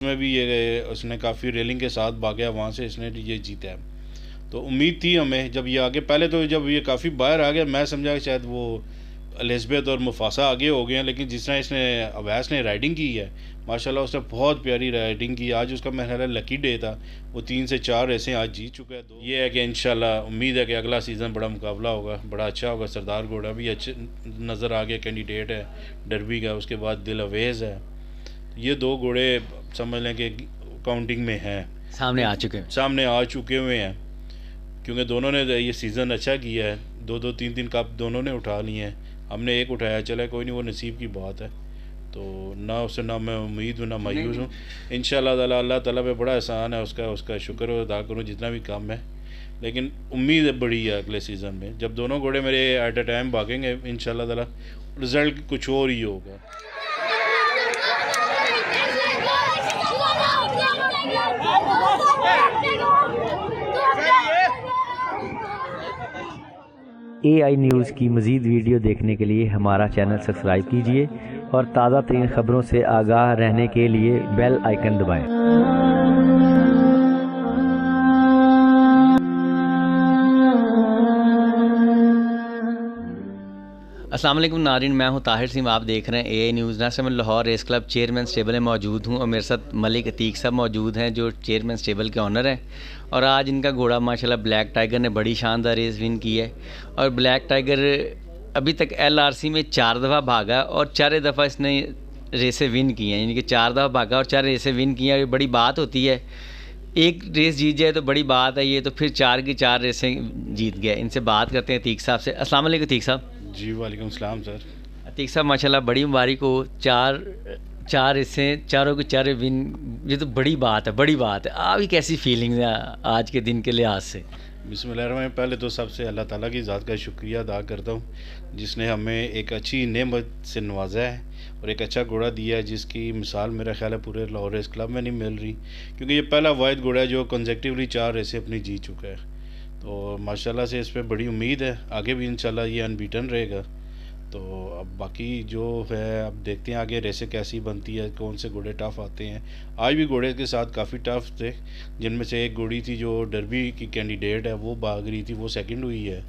में भी ये उसने काफ़ी रेलिंग के साथ भागा, वहाँ से इसने ये जीता है। तो उम्मीद थी हमें जब ये आगे, पहले तो जब ये काफ़ी बाहर आ गया मैं समझा कि शायद वो एलिज़ाबेथ और मुफासा आगे हो गए हैं, लेकिन जिस तरह इसने अवैस ने राइडिंग की है माशाल्लाह, उसने बहुत प्यारी राइडिंग की। आज उसका मेरा ख्याल लकी डे था, वो 3 से 4 रेसें आज जीत चुका है। तो ये है कि इंशाल्लाह उम्मीद है कि अगला सीज़न बड़ा मुकाबला होगा, बड़ा अच्छा होगा। सरदार घोड़ा भी अच्छे नज़र आ गया, कैंडिडेट है डरबी का। उसके बाद दिल अवेज़ है। ये दो घोड़े समझ लें कि काउंटिंग में हैं, सामने आ चुके हुए हैं, क्योंकि दोनों ने ये सीज़न अच्छा किया है। 2-2 3-3 कप दोनों ने उठा लिए हैं, हमने एक उठाया, चला कोई नहीं, वो नसीब की बात है। तो ना उससे ना मैं उम्मीद हूँ ना मायूस हूँ। इंशाल्लाह ताला अल्लाह ताला पे बड़ा एहसान है, उसका शुक्र अदा करूँ जितना भी काम है। लेकिन उम्मीद बड़ी है अगले सीज़न में, जब दोनों घोड़े मेरे एट अ टाइम भागेंगे इंशाल्लाह ताला रिज़ल्ट कुछ और ही होगा। AI न्यूज़ की मज़ीद वीडियो देखने के लिए हमारा चैनल सब्सक्राइब कीजिए और ताज़ा तरीन ख़बरों से आगाह रहने के लिए बेल आइकन दबाएं। अस्सलाम वालेकुम नारिन, मैं हूं ताहिर सिंह। आप देख रहे हैं AI न्यूज़। ना मैं Lahore race club chairman stable में मौजूद हूं और मेरे साथ मलिक अतीक साहब मौजूद हैं जो चेयरमैन स्टेबल के ऑनर हैं। और आज इनका घोड़ा माशाल्लाह ब्लैक टाइगर ने बड़ी शानदार रेस विन की है। और ब्लैक टाइगर अभी तक LRC में 4 दफ़ा भागा और 4 दफ़ा इसने रेसें विन की हैं, यानी कि 4 दफ़ा भागा और 4 रेसें विन की हैं। ये बड़ी बात होती है, एक रेस जीत जाए तो बड़ी बात है। ये तो फिर 4 की 4 रेसें जीत गया। इनसे बात करते हैं अतीक साहब से। अस्सलाम वालेकुम अतीक साहब। जी वालेकुम सलाम सर। अतीक साहब माशाल्लाह बड़ी मुबारक हो, 4 रेसें, चारों के चारों विन, ये तो बड़ी बात है, बड़ी बात है। आपकी कैसी फीलिंग्स है आज के दिन के लिहाज से? बिस्मिल्लाहिर्रहमानिर्रहीम। पहले तो सबसे अल्लाह ताला की ज़ात का शुक्रिया अदा करता हूँ, जिसने हमें एक अच्छी नेमत से नवाजा है और एक अच्छा घोड़ा दिया है, जिसकी मिसाल मेरा ख्याल है पूरे लाहौर रेस क्लब में नहीं मिल रही, क्योंकि ये पहला वाहिद घोड़ा है जो कंसेक्टिवली 4 रेसें अपनी जीत चुका है। तो माशाल्लाह से इस पर बड़ी उम्मीद है, आगे भी इंशाल्लाह ये अनबीटन रहेगा। तो अब बाकी जो है, अब देखते हैं आगे रेसें कैसी बनती है, कौन से घोड़े टफ़ आते हैं। आज भी घोड़े के साथ काफ़ी टफ़ थे, जिनमें से एक घोड़ी थी जो डरबी की कैंडिडेट है, वो भाग रही थी, वो सेकंड हुई है।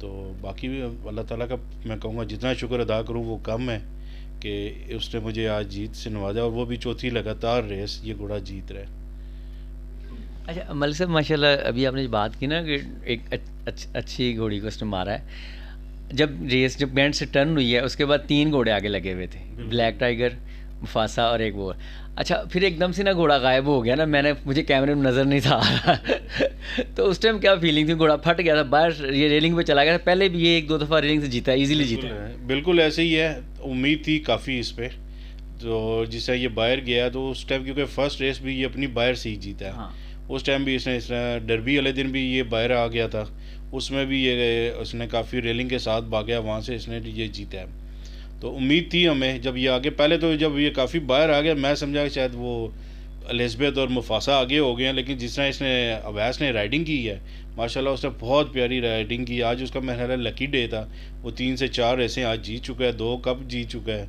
तो बाकी भी अल्लाह ताला का मैं कहूँगा जितना शुक्र अदा करूँ वो कम है कि उसने मुझे आज जीत से नवाजा, और वो भी चौथी लगातार रेस ये घोड़ा जीत रहा है। अच्छा मलिक साहब, माशाल्लाह अभी आपने जो बात की ना कि एक अच्छी घोड़ी को उसने मारा है। जब बैंड से टर्न हुई है उसके बाद 3 घोड़े आगे लगे हुए थे, ब्लैक टाइगर, मुफासा और एक वो। अच्छा, फिर एकदम से ना घोड़ा गायब हो गया ना, मुझे कैमरे में नज़र नहीं था तो उस टाइम क्या फीलिंग थी? घोड़ा फट गया था बाहर, ये रेलिंग पे चला गया था। पहले भी ये 1-2 दफ़ा रेलिंग से जीता है, ईजिली जीता है। बिल्कुल ऐसे ही है, उम्मीद थी काफ़ी इस पर। तो जिससे ये बाहर गया तो उस टाइम, क्योंकि फ़र्स्ट रेस भी ये अपनी बाहर से ही जीता है। हाँ। उस टाइम भी इसने डरबी वाले दिन भी ये बाहर आ गया था, उसमें भी ये उसने काफ़ी रेलिंग के साथ भागा, वहाँ से इसने ये जीता है। तो उम्मीद थी हमें जब ये आगे, पहले तो जब ये काफ़ी बाहर आ गया मैं समझा कि शायद वो एलिज़ाबेथ और मुफासा आगे हो गए हैं, लेकिन जिस तरह इसने अवैस ने राइडिंग की है माशाल्लाह, उसने बहुत प्यारी राइडिंग की। आज उसका मेरा ख्याल लकी डे था, वो 3 से 4 रेसें आज जीत चुका है, 2 कप जीत चुका है।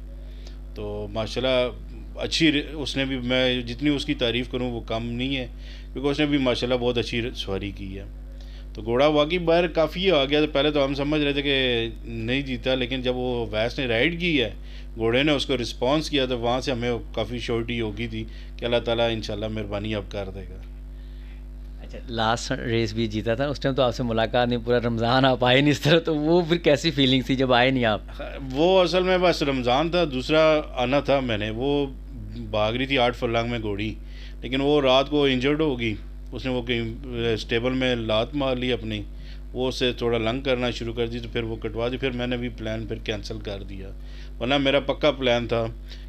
तो माशाल्लाह अच्छी उसने भी, मैं जितनी उसकी तारीफ़ करूँ वो कम नहीं है, क्योंकि उसने भी माशाल्लाह बहुत अच्छी सवारी की है। तो घोड़ा वाकई बाहर काफ़ी आ गया। तो पहले तो हम समझ रहे थे कि नहीं जीता, लेकिन जब वो वैस ने राइड की है, घोड़े ने उसको रिस्पांस किया, तो वहाँ से हमें काफ़ी श्योरिटी हो गई थी कि अल्लाह ताला इंशाल्लाह मेहरबानी अब कर देगा। अच्छा, लास्ट रेस भी जीता था, उस टाइम तो आपसे मुलाकात नहीं, पूरा रमज़ान आप आए नहीं इस तरह, तो वो फिर कैसी फीलिंग थी जब आए नहीं आप? वो असल में बस रमज़ान था, दूसरा आना था मैंने। वो भाग रही थी 8 फरलांग में घोड़ी, लेकिन वो रात को इंजर्ड हो गई। उसने वो कहीं स्टेबल में लात मार ली अपनी, वो उससे थोड़ा लंग करना शुरू कर दी, तो फिर वो कटवा दी। फिर मैंने भी प्लान फिर कैंसिल कर दिया, वरना मेरा पक्का प्लान था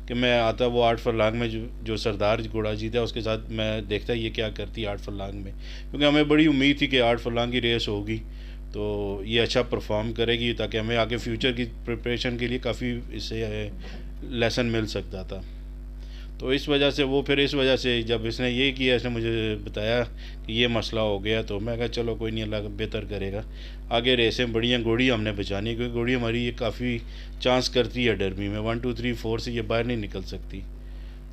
कि मैं आता वो 8 फरलांग में जो सरदार घोड़ा जीता उसके साथ मैं देखता ये क्या करती 8 फरलांग में, क्योंकि हमें बड़ी उम्मीद थी कि 8 फरलांग की रेस होगी तो ये अच्छा परफॉर्म करेगी, ताकि हमें आगे फ्यूचर की प्रिपरेशन के लिए काफ़ी इससे लेसन मिल सकता था। तो इस वजह से फिर इस वजह से जब इसने ये किया, इसने मुझे बताया कि ये मसला हो गया, तो मैं कहा चलो कोई नहीं, अल्लाह बेहतर करेगा। आगे रेसें बड़ी हैं, घोड़ी हमने बचानी है, क्योंकि घोड़ी हमारी ये काफ़ी चांस करती है डरबी में, 1 2 3 4 से ये बाहर नहीं निकल सकती।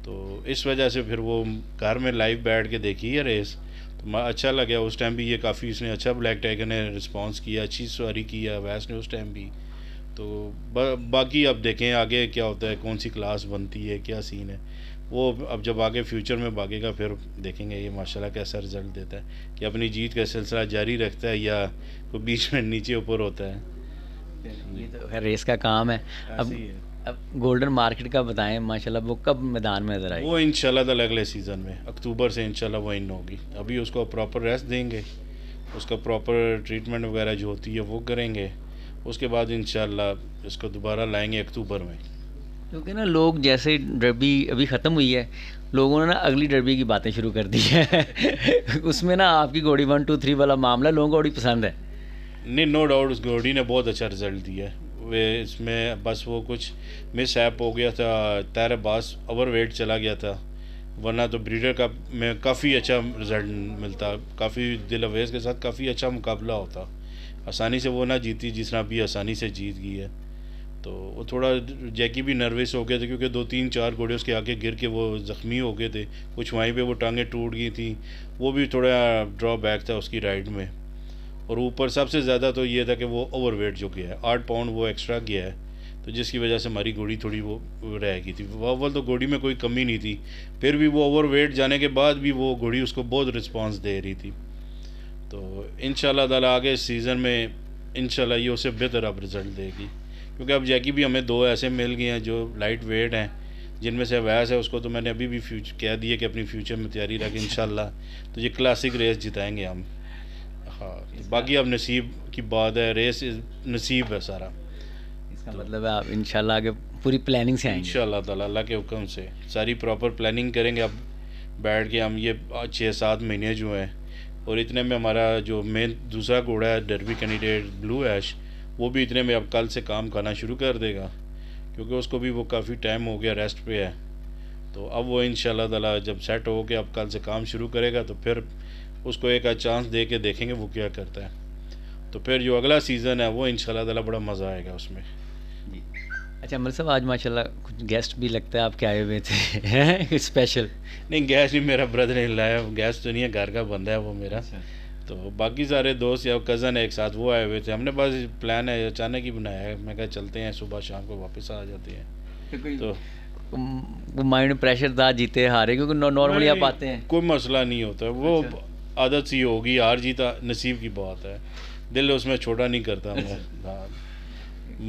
तो इस वजह से फिर वो घर में लाइव बैठ के देखी है रेस, तो अच्छा लगा। उस टाइम भी ये काफ़ी इसने अच्छा ब्लैक टाइगर ने रिस्पांस किया, अच्छी सवारी किया अवैस ने उस टाइम भी। तो बाकी अब देखें आगे क्या होता है, कौन सी क्लास बनती है, क्या सीन है, वो अब जब आगे फ्यूचर में भागेगा फिर देखेंगे ये माशाल्लाह कैसा रिज़ल्ट देता है, कि अपनी जीत का सिलसिला जारी रखता है या कोई बीच में नीचे ऊपर होता है। ये तो खैर रेस का काम है। अब गोल्डन मार्केट का बताएं, माशाल्लाह वो कब मैदान में नजर आई? वो इंशाल्लाह ताला अगले सीज़न में अक्टूबर से इंशाल्लाह वो इन होगी। अभी उसको प्रॉपर रेस्ट देंगे, उसका प्रॉपर ट्रीटमेंट वगैरह जो होती है वो करेंगे, उसके बाद इंशाल्लाह इसको दोबारा लाएंगे अक्टूबर में। क्योंकि ना लोग जैसे डर्बी अभी ख़त्म हुई है, लोगों ने ना अगली डर्बी की बातें शुरू कर दी है उसमें ना आपकी घोड़ी 1 2 3 वाला मामला लोगों को बड़ी पसंद है। नहीं, नो डाउट उस घोड़ी ने बहुत अच्छा रिज़ल्ट दिया है। वे इसमें बस वो कुछ मिस ऐप हो गया था, तैर बास ओवर वेट चला गया था, वरना तो ब्रीडर का में काफ़ी अच्छा रिज़ल्ट मिलता, काफ़ी दिल अवेज़ के साथ काफ़ी अच्छा मुकाबला होता, आसानी से वो ना जीती जिस तरह भी आसानी से जीत गई है। तो वो थोड़ा जैकी भी नर्वस हो गए थे क्योंकि 2 3 4 घोड़े उसके आगे गिर के वो ज़ख्मी हो गए थे, कुछ वहीं पे वो टांगें टूट गई थी, वो भी थोड़ा ड्रॉबैक था उसकी राइड में। और ऊपर सबसे ज़्यादा तो ये था कि वो ओवरवेट जो गया है, 8 पाउंड वो एक्स्ट्रा गया है, तो जिसकी वजह से हमारी घोड़ी थोड़ी वो रह गई थी। अव्वल तो घोड़ी में कोई कमी नहीं थी, फिर भी वो ओवरवेट जाने के बाद भी वो घोड़ी उसको बहुत रिस्पांस दे रही थी। तो इंशाल्लाह ताला आगे सीज़न में इंशाल्लाह ये उससे बेहतर अब रिज़ल्ट देगी, क्योंकि अब जैकी भी हमें 2 ऐसे मिल गए हैं जो लाइट वेट हैं, जिनमें से अवैस है उसको तो मैंने अभी भी कह दिया कि अपनी फ्यूचर में तैयारी रख इंशाल्लाह तो ये क्लासिक रेस जिताएंगे हम। हाँ, बाकी अब नसीब की बात है, रेस नसीब है सारा। इसका मतलब है आप इंशाल्लाह आगे पूरी प्लानिंग से आएंगे इंशाल्लाह ताला अल्लाह के हुक्म से सारी प्रॉपर प्लानिंग करेंगे। अब बैठ के हम ये 6-7 महीने जो हैं, और इतने में हमारा जो मेन दूसरा घोड़ा है डर्बी कैंडिडेट ब्लू ऐश, वो भी इतने में अब कल से काम करना शुरू कर देगा, क्योंकि उसको भी वो काफ़ी टाइम हो गया रेस्ट पे है। तो अब वो इंशाल्लाह ताला जब सेट हो के अब कल से काम शुरू करेगा तो फिर उसको एक चांस दे के देखेंगे वो क्या करता है। तो फिर जो अगला सीज़न है वो इंशाल्लाह ताला बड़ा मज़ा आएगा उसमें। जी। अच्छा अमर साहब, आज माशाल्लाह कुछ गेस्ट भी लगता है आपके आए हुए थे स्पेशल? नहीं, गैस नहीं, मेरा ब्रदर ने लाया, गैस तो नहीं है, घर का बंदा है वो मेरा। अच्छा। तो बाकी सारे दोस्त या कज़न है एक साथ वो आए हुए थे, हमने बस प्लान है अचानक ही बनाया है, मैं कहा चलते हैं सुबह शाम को वापस आ जाते हैं। तो वो माइंड प्रेशर था जीते हारे, क्योंकि नॉर्मली आप आते हैं कोई मसला नहीं होता, वो अच्छा। आदत सी होगी, हार जीता नसीब की बात है, दिल उसमें छोटा नहीं करता मैं। हाँ,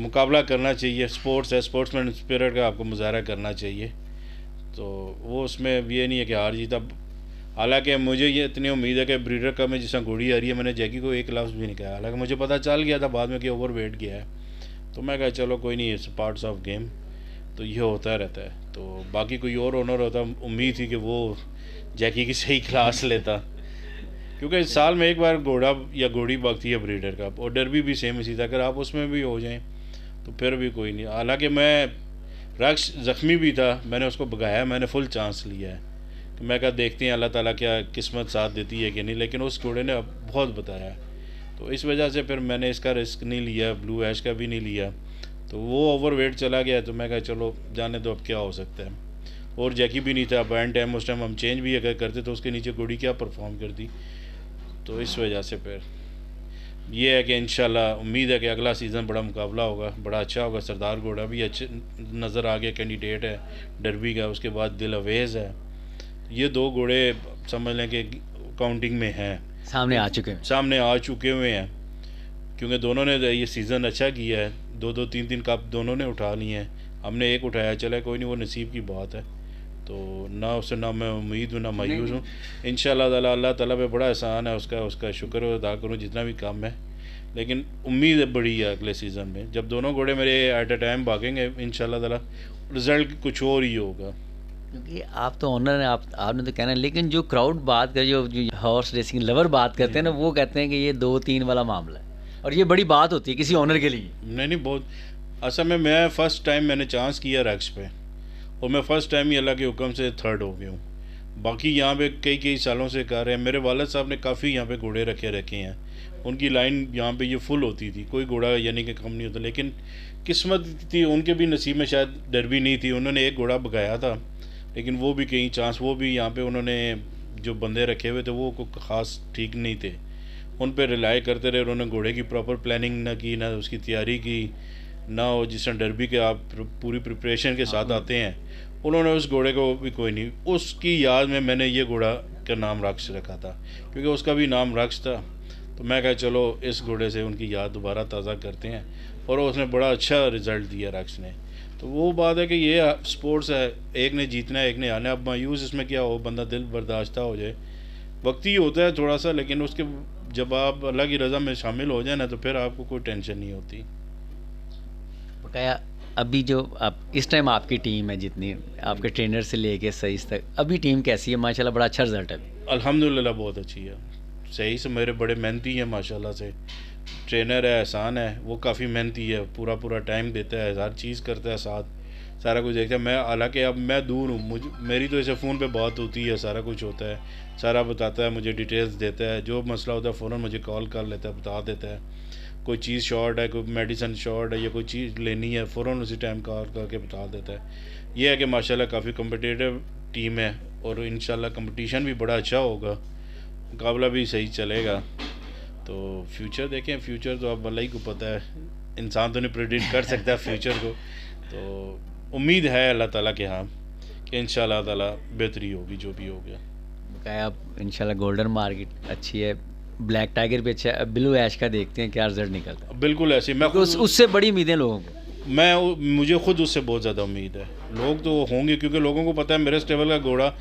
मुकाबला करना चाहिए, स्पोर्ट्स है, स्पोर्ट्समैन स्पिरिट का आपको मुजाहरा करना चाहिए। तो वो उसमें ये नहीं है कि हार जीता। हालांकि मुझे ये इतनी उम्मीद है कि ब्रीडर का में जिस घोड़ी आ रही है, मैंने जैकी को एक लफ्ज़ भी नहीं कहा, हालांकि मुझे पता चल गया था बाद में कि ओवर वेट गया है, तो मैं कहा चलो कोई नहीं, इट्स पार्ट्स ऑफ गेम, तो ये होता रहता है। तो बाकी कोई और ओनर होता, उम्मीद थी कि वो जैकी की सही क्लास लेता, क्योंकि साल में एक बार घोड़ा या घोड़ी भागती है ब्रीडर का, और डर्बी भी सेम इसी था, अगर आप उसमें भी हो जाएं तो फिर भी कोई नहीं। हालांकि मैं रक्स ज़ख्मी भी था, मैंने उसको भगाया, मैंने फुल चांस लिया है कि मैं कहा देखते हैं अल्लाह ताला क्या किस्मत साथ देती है कि नहीं, लेकिन उस घोड़े ने बहुत बताया, तो इस वजह से फिर मैंने इसका रिस्क नहीं लिया, ब्लू ऐश का भी नहीं लिया। तो वो ओवर वेट चला गया, तो मैं कहा चलो जाने दो, अब क्या हो सकता है। और जैकी भी नहीं था बैन टाइम, उस टाइम हम चेंज भी अगर करते तो उसके नीचे घोड़ी क्या परफॉर्म करती। तो इस वजह से फिर ये है कि इंशाल्लाह उम्मीद है कि अगला सीज़न बड़ा मुकाबला होगा, बड़ा अच्छा होगा। सरदार घोड़ा भी अच्छे नज़र आ गया कैंडिडेट है डर्बी का, उसके बाद दिल अवेज़ है, ये 2 घोड़े समझ लें कि काउंटिंग में हैं, सामने आ चुके हुए हैं, क्योंकि दोनों ने ये सीज़न अच्छा किया है, 2-2 3-3 कप दोनों ने उठा लिए हैं, हमने एक उठाया, चला कोई नहीं, वो नसीब की बात है। तो ना उससे ना मैं उम्मीद हूँ ना मायूस हूँ, इंशाल्लाह ताला अल्लाह ताला पे बड़ा एहसान है, उसका शुक्र अदा करूँ जितना भी काम है, लेकिन उम्मीद बड़ी है अगले सीज़न में जब दोनों घोड़े मेरे एट अ टाइम भागेंगे इंशाल्लाह ताला रिज़ल्ट कुछ और ही होगा। क्योंकि आप तो ऑनर हैं, आपने तो कहना है, लेकिन जो क्राउड बात करे, जो हॉर्स रेसिंग लवर बात करते हैं ना, वो कहते हैं कि ये 2-3 वाला मामला है, और ये बड़ी बात होती है किसी ऑनर के लिए। नहीं, बहुत असल में मैं फ़र्स्ट टाइम मैंने चांस किया रक्स पे, और मैं फ़र्स्ट टाइम ही अल्लाह के हुक्म से 3rd हो गया हूँ। बाकी यहाँ पे कई सालों से कर रहे हैं, मेरे वालिद साहब ने काफ़ी यहाँ पे घोड़े रखे हैं, उनकी लाइन यहाँ पे ये फुल होती थी, कोई घोड़ा यानी कि कम नहीं होता, लेकिन किस्मत थी उनके भी नसीब में शायद डर्बी नहीं थी, उन्होंने एक घोड़ा भगाया था, लेकिन वो भी कहीं चांस, वो भी यहाँ पे उन्होंने जो बंदे रखे हुए थे वो ख़ास ठीक नहीं थे, उन पे रिलाई करते रहे। उन्होंने घोड़े की प्रॉपर प्लानिंग ना की, ना उसकी तैयारी की, ना वो जिस तरह डरबी के आप पूरी प्रिपरेशन के साथ आते हैं, उन्होंने उस घोड़े को भी कोई नहीं। उसकी याद में मैंने ये घोड़ा का नाम रक्स रखा था, क्योंकि उसका भी नाम रक्स था। तो मैं कहा चलो इस घोड़े से उनकी याद दोबारा ताज़ा करते हैं, और उसने बड़ा अच्छा रिज़ल्ट दिया रक्स ने। तो वो बात है कि ये स्पोर्ट्स है, एक ने जीतना है एक ने आना है। अब मायूस इसमें क्या हो, बंदा दिल बर्दाश्ता हो जाए, वक्ती होता है थोड़ा सा, लेकिन उसके जब आप अल्लाह की रज़ा में शामिल हो जाए ना, तो फिर आपको कोई टेंशन नहीं होती। बकाया अभी जो आप इस टाइम आपकी टीम है, जितनी आपके ट्रेनर से लेके सही तक, अभी टीम कैसी है? माशाल्लाह बड़ा अच्छा रिजल्ट है। अल्हम्दुलिल्लाह बहुत अच्छी है, सही से मेरे बड़े मेहनती हैं माशाल्लाह से। ट्रेनर है एहसान है, वो काफ़ी मेहनती है, पूरा टाइम देता है, हर चीज़ करता है साथ, सारा कुछ देखता है। मैं हालांकि अब मैं दूर हूँ, मेरी तो ऐसे फ़ोन पे बात होती है, सारा कुछ होता है, सारा बताता है, मुझे डिटेल्स देता है, जो मसला होता है फ़ौरन मुझे कॉल कर लेता है, बता देता है। कोई चीज़ शॉर्ट है, कोई मेडिसिन शॉर्ट है, या कोई चीज़ लेनी है, फ़ौरन उसी टाइम कॉल करके बता देता है। ये है कि माशाल्लाह काफ़ी कम्पिटिटिव टीम है, और इंशाल्लाह कंपटीशन भी बड़ा अच्छा होगा, मुकाबला भी सही चलेगा। तो फ्यूचर देखें, फ्यूचर तो अब अल्लाह ही को पता है, इंसान तो नहीं प्रेडिक्ट कर सकता फ्यूचर को। तो उम्मीद है अल्लाह ताला के हाँ कि इंशाल्लाह ताला बेहतरी होगी जो भी हो गया। बकाया अब इंशाल्लाह गोल्डन मार्केट अच्छी है, ब्लैक टाइगर भी अच्छा है, अब ब्लू ऐश का देखते हैं क्या रिजल्ट निकलता है। बिल्कुल ऐसे मैं उससे बड़ी उम्मीदें लोगों को, मुझे खुद उससे बहुत ज़्यादा उम्मीद है। लोग तो होंगे, क्योंकि लोगों को पता है मेरे स्टेबल का घोड़ा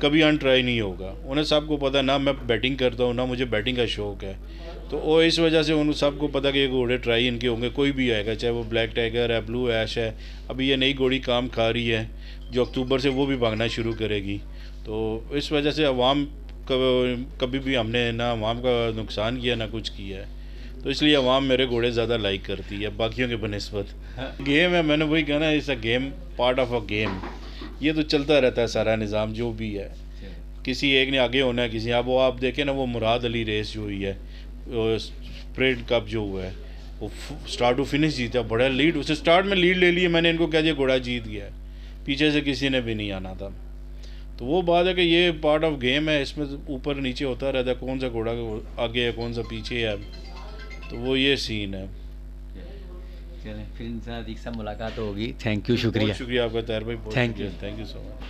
कभी अनट्राई नहीं होगा, उन्हें सबको पता है ना, मैं बैटिंग करता हूँ ना मुझे बैटिंग का शौक़ है। तो वो इस वजह से उन सबको पता कि ये घोड़े ट्राई इनके होंगे, कोई भी आएगा, चाहे वो ब्लैक टाइगर है, ब्लू ऐश है। अभी ये नई घोड़ी काम खा रही है जो अक्टूबर से वो भी भागना शुरू करेगी। तो इस वजह से अवाम कभी भी हमने ना अवाम का नुकसान किया ना कुछ किया है, तो इसलिए अवाम मेरे घोड़े ज़्यादा लाइक करती है बाकियों के बनस्बत। गेम है, मैंने वही कहा ना, it's a game, part of a game. ये तो चलता रहता है सारा निज़ाम जो भी है, किसी एक ने आगे होना है, किसी अब वो आप देखें ना, वो मुराद अली रेस जो हुई है, स्प्रिंट कप जो हुआ है, वो स्टार्ट टू फिनिश जीता, बड़ा लीड, उसे स्टार्ट में लीड ले ली, मैंने इनको कहा ये घोड़ा जीत गया है, पीछे से किसी ने भी नहीं आना था। तो वो बात है कि ये पार्ट ऑफ गेम है, इसमें ऊपर नीचे होता रहता है, कौन सा घोड़ा आगे है कौन सा पीछे है, तो वो ये सीन है। चलें फिर इनसे अधिक सा मुलाकात होगी। थैंक यू, शुक्रिया। शुक्रिया आपका ताहिर भाई, बहुत thank you. Thank you so much.